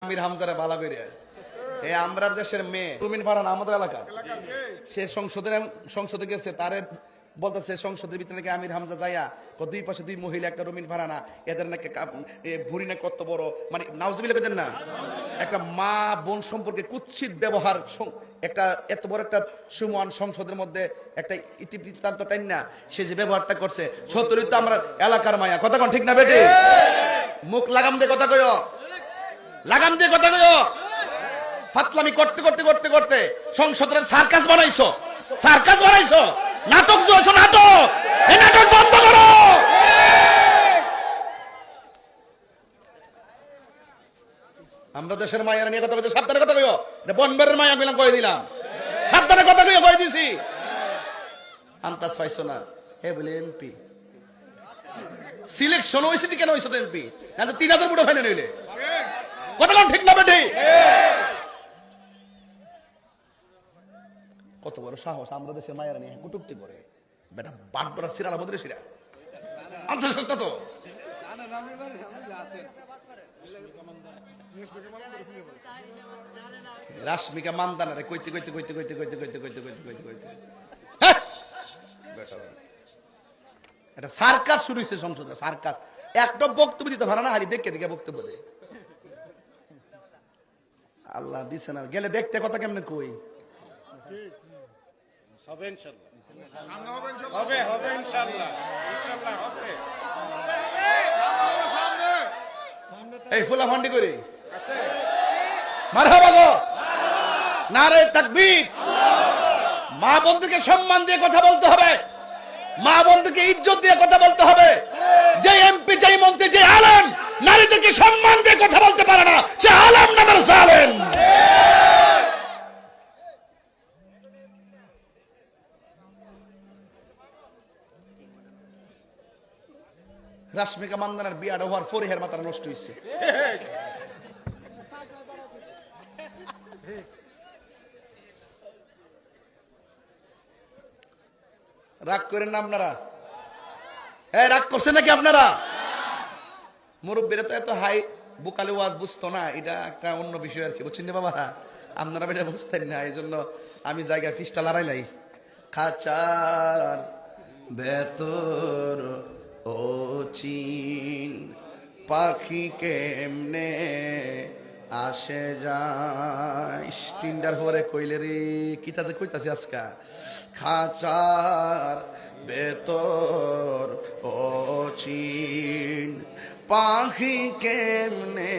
আমির হামজারে বালা করে এই আমরা দেশের মেয়ে রুমিন ফারহান আমাদের এলাকা সে সংসদে গেছে তারে বলতেছে সংসদের ভিতরে নাকি আমির হামজা যাইয়া দুই পাশে দুই মহিলা একটা রুমিন ফারহানা এদের নাকি ভুরি না কত বড় মানে নাউজুবিল্লাহ কইতেন না একটা মা বোন সম্পর্কে কুৎসিত ব্যবহার একটা এত বড় একটা সুমহান সংসদের মধ্যে একটা ইতিবৃত্তান্ত টাইন না সে যে ব্যবহারটা করছে সত্যই তো আমরা এলাকার মায়া কথা কোন ঠিক না বেটি মুখ লাগাম দিয়ে কথা কইও লাগাম দিয়ে কথা কইও ফাতলামি করতে করতে করতে করতে সংসদের সার্কাস বানাইছো নাটক জোছো নাটক এই নাটক বন্ধ করো আমরা দেশের মায়েরা নিয়ে কথা বলতে সাবধানে কথা কইও বনবের মায়া কইলাম কই দিলাম সাবধানে কথা কইও কই দিছি আন্তাজ পাইছো না হে বলে এমপি সিলেকশন হইছে দি কেন হইছো এমপি না তো 3000 ভোট ফাইনাল হইলে কথা ঠিক না বেটি কত বড় সাহস আমরা দেশের মায়েরা নিয়ে কুটুক্তি করে বেটা বাটবরা সিরালা বদরে সিরা আনসার সত্য তো রাশমিকা মান্দানারে কইতে কইতে কইতে কইতে কইতে কইতে কইতে কইতে কইতে কইতে এটা সার্কাস শুরু হয়েছে সংসদে সার্কাস একটা বক্তব্য দিতে পারে না হারি দেখে দেখে বক্তব্য দেয় আল্লাহ দিছে না গেলে দেখতে কথা কেমনে কই হবে ইনশাআল্লাহ হবে ইনশাআল্লাহ হবে এই ফুলা ফান্ডি করি মারহাবা গো নারে তাকবীর মা বন্ধুকে সম্মান দিয়ে কথা বলতে হবে মা বন্ধুকে ইজ্জত দিয়ে কথা বলতে হবে যে এমপি যে মন্ত্রী যে আলেম নারীদেরকে সম্মান দিয়ে কথা বলতে পারে না সে আলেম নামের জালেম রাশমিকা মান্দানার বিয়াটা হওয়ার পরে হের মাথা নষ্ট হয়েছে রাগ করেন না আপনারা রাগ করছেন নাকি আপনারা মুরব্বীরা তো এত হাই বুকালে ওয়াজ বুঝতো না এটা একটা অন্য বিষয় আর কি বুঝছেন না বাবা আপনারা এটা বুঝতেন না এই জন্য আমি জায়গা ফিসটা লড়াইলাই খাঁচার ভেতর ও চিন পাখি কেমনে আসে যাইস তিনটার পরে কইলে রে কিতা যে কইতাছি আজকা খাঁচার ভেতর ও চিন পাখি কেমনে